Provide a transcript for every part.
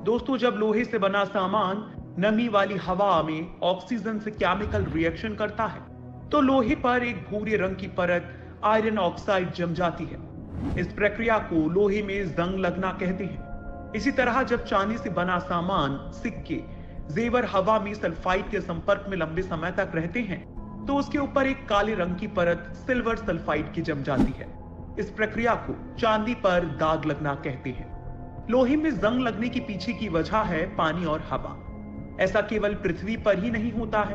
दोस्तों, जब लोहे से बना सामान नमी वाली हवा में ऑक्सीजन से केमिकल रिएक्शन करता है तो लोहे पर एक भूरे रंग की परत आयरन ऑक्साइड जम जाती है। इस प्रक्रिया को लोहे में जंग लगना कहते हैं। इसी तरह जब चांदी से बना सामान, सिक्के, जेवर हवा में सल्फाइड के संपर्क में लंबे समय तक रहते हैं तो उसके ऊपर एक काले रंग की परत सिल्वर सल्फाइड की जम जाती है। इस प्रक्रिया को चांदी पर दाग लगना कहते हैं। लोहे में जंग लगने के पीछे की वजह है पानी और हवा। ऐसा केवल पृथ्वी पर ही नहीं होता है,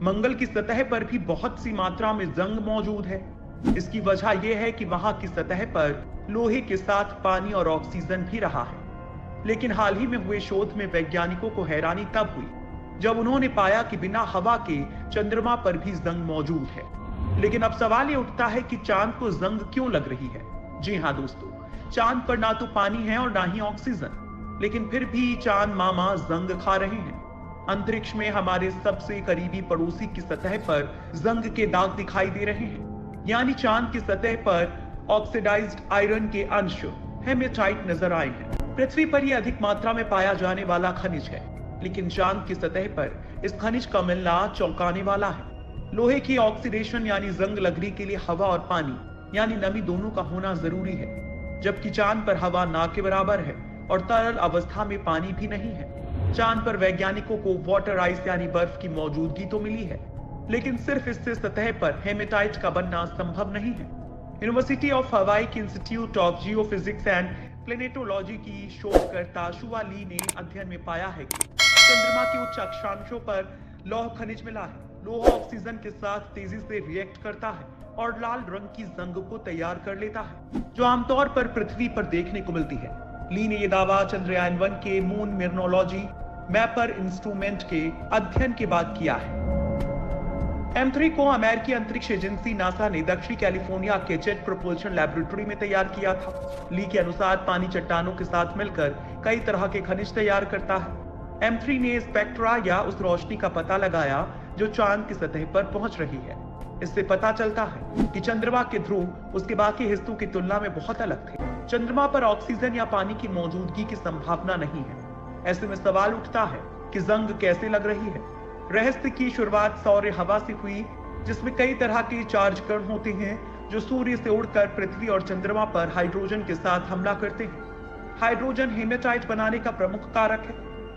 मंगल की सतह पर भी बहुत सी मात्रा में जंग मौजूद है। इसकी वजह यह है कि वहां की सतह पर लोहे के साथ पानी और ऑक्सीजन भी रहा है। लेकिन हाल ही में हुए शोध में वैज्ञानिकों को हैरानी तब हुई जब उन्होंने पाया कि बिना हवा के चंद्रमा पर भी जंग मौजूद है। लेकिन अब सवाल ये उठता है कि चांद को जंग क्यों लग रही है। जी हाँ दोस्तों, चांद पर ना तो पानी है और ना ही ऑक्सीजन, लेकिन फिर भी चांद मामा जंग खा रहे हैं। अंतरिक्ष में हमारे सबसे करीबी पड़ोसी की सतह पर जंग के दाग दिखाई दे रहे हैं, यानी चांद की सतह पर ऑक्सीडाइज्ड आयरन के अंश हेमेटाइट नजर आए हैं। पृथ्वी पर यह अधिक मात्रा में पाया जाने वाला खनिज है, लेकिन चांद की सतह पर इस खनिज का मिलना चौंकाने वाला है। लोहे की ऑक्सीडेशन यानी जंग लगने के लिए हवा और पानी यानी नमी दोनों का होना जरूरी है, जबकि चांद पर हवा ना के बराबर है और तरल अवस्था में पानी भी नहीं है। चांद पर वैज्ञानिकों को वाटर आइस यानी बर्फ की मौजूदगी तो मिली है, लेकिन सिर्फ इससे सतह पर हेमेटाइट का बनना संभव नहीं है। यूनिवर्सिटी ऑफ हवाई के इंस्टीट्यूट ऑफ जियोफिजिक्स एंड प्लेनेटोलॉजी की शोधकर्ता शुआ ली ने अध्ययन में पाया है कि चंद्रमा के उच्च अक्षांशों पर लौह खनिज मिला है। लोहा ऑक्सीजन के साथ तेजी से रिएक्ट करता है और लाल रंग की जंग को तैयार कर लेता है, जो आमतौर पर पृथ्वी पर देखने को मिलती है। ली ने यह दावा चंद्रयान 1 के मून मिरनोलॉजी मैपर इंस्ट्रूमेंट के अध्ययन के बाद किया है। M3 को अमेरिकी अंतरिक्ष एजेंसी नासा ने दक्षिणी कैलिफोर्निया के जेट प्रोपल्शन लैबोरेटरी में तैयार किया था। ली के अनुसार पानी चट्टानों के साथ मिलकर कई तरह के खनिज तैयार करता है। M3 ने स्पेक्ट्रा या उस रोशनी का पता लगाया जो चांद की सतह पर पहुंच रही है। इससे पता चलता है कि चंद्रमा के ध्रुव उसके बाकी हिस्सों की तुलना में बहुत अलग थे। चंद्रमा पर ऑक्सीजन या पानी की मौजूदगी की संभावना नहीं है। ऐसे में सवाल उठता है कि जंग कैसे लग रही है। रहस्य की शुरुआत सौर्य हवा से हुई, जिसमें कई तरह के चार्ज कण होते हैं जो सूर्य से उड़कर पृथ्वी और चंद्रमा पर हाइड्रोजन के साथ हमला करते हैं। हाइड्रोजन हेमेटाइट बनाने का प्रमुख कारक है,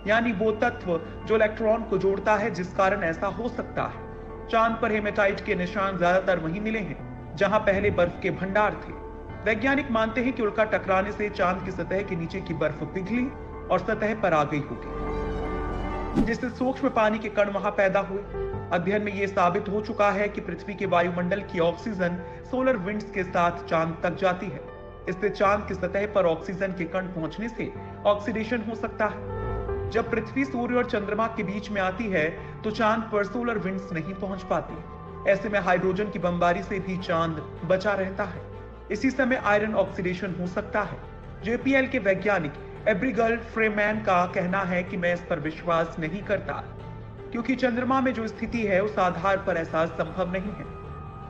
यानी वो तत्व जो इलेक्ट्रॉन को जोड़ता है, जिस कारण ऐसा हो सकता है। चांद पर हेमेटाइट के निशान ज्यादातर वहीं मिले हैं जहां पहले बर्फ के भंडार थे। वैज्ञानिक मानते हैं कि उल्का टकराने से चांद की सतह के नीचे की बर्फ पिघली और सतह पर आ गई होगी, जिससे सूक्ष्म पानी के कण वहां पैदा हुए। अध्ययन में यह साबित हो चुका है कि पृथ्वी के वायुमंडल की ऑक्सीजन सोलर विंड्स के साथ चांद तक जाती है। इससे चांद की सतह पर ऑक्सीजन के कण पहुंचने से ऑक्सीडेशन हो सकता है। जब पृथ्वी, सूर्य और चंद्रमा के बीच में आती है तो चांद पर सोलर विंड्स नहीं पहुंच पाती। ऐसे में हाइड्रोजन की बमबारी से भी चांद बचा रहता है। इसी समय आयरन ऑक्सीडेशन हो सकता है। JPL के वैज्ञानिक एब्रिगल फ्रेमैन का कहना है कि मैं इस पर विश्वास नहीं करता, क्योंकि चंद्रमा में जो स्थिति है उस आधार पर ऐसा संभव नहीं है।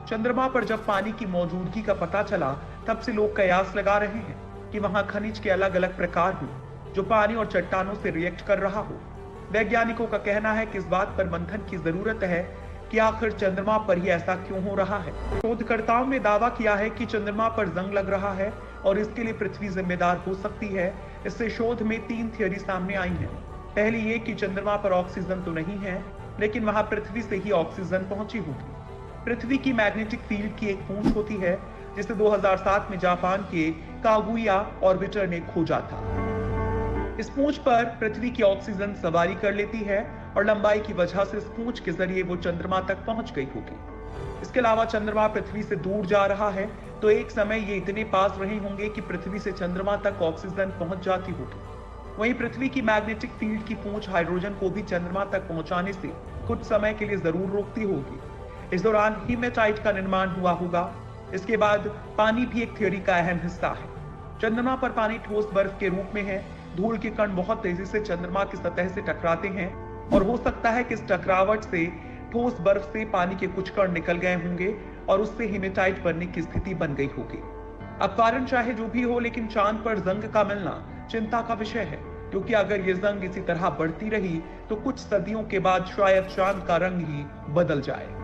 चंद्रमा पर जब पानी की मौजूदगी का पता चला तब से लोग कयास लगा रहे हैं कि वहां खनिज के अलग अलग प्रकार हों जो पानी और चट्टानों से रिएक्ट कर रहा हो। वैज्ञानिकों का कहना है कि इस बात पर मंथन की जरूरत है कि आखिर चंद्रमा पर ही ऐसा क्यों हो रहा है। शोधकर्ताओं ने दावा किया है कि चंद्रमा पर जंग लग रहा है और इसके लिए पृथ्वी जिम्मेदार हो सकती है। इससे शोध में 3 थियरी सामने आई हैं। पहली ये कि चंद्रमा पर ऑक्सीजन तो नहीं है, लेकिन वहां पृथ्वी से ही ऑक्सीजन पहुंची होगी। पृथ्वी की मैग्नेटिक फील्ड की एक पूंछ होती है जिसे 2007 में जापान के कागुया ऑर्बिटर ने खोजा था। इस पूंछ पर पृथ्वी की ऑक्सीजन सवारी कर लेती है और लंबाई की वजह से इस पूंछ के जरिए वो चंद्रमा तक पहुंच गई होगी। इसके अलावा चंद्रमा पृथ्वी से दूर जा रहा है तो एक समय ये इतने पास रहे होंगे कि पृथ्वी से चंद्रमा तक ऑक्सीजन पहुंच जाती होगी। वहीं पृथ्वी की मैग्नेटिक फील्ड की पूंछ हाइड्रोजन को भी चंद्रमा तक पहुंचाने से कुछ समय के लिए जरूर रोकती होगी। इस दौरान हीमेटाइट का निर्माण हुआ होगा। इसके बाद पानी भी एक थ्योरी का अहम हिस्सा है। चंद्रमा पर पानी ठोस बर्फ के रूप में है। धूल के कण बहुत तेजी से चंद्रमा की सतह से टकराते हैं और हो सकता है कि इस टकरावट से ठोस बर्फ से पानी के कुछ कण निकल गए होंगे और उससे हीमेटाइट बनने की स्थिति बन गई होगी। अब कारण चाहे जो भी हो, लेकिन चांद पर जंग का मिलना चिंता का विषय है। क्योंकि अगर ये जंग इसी तरह बढ़ती रही तो कुछ सदियों के बाद शायद चांद का रंग ही बदल जाए।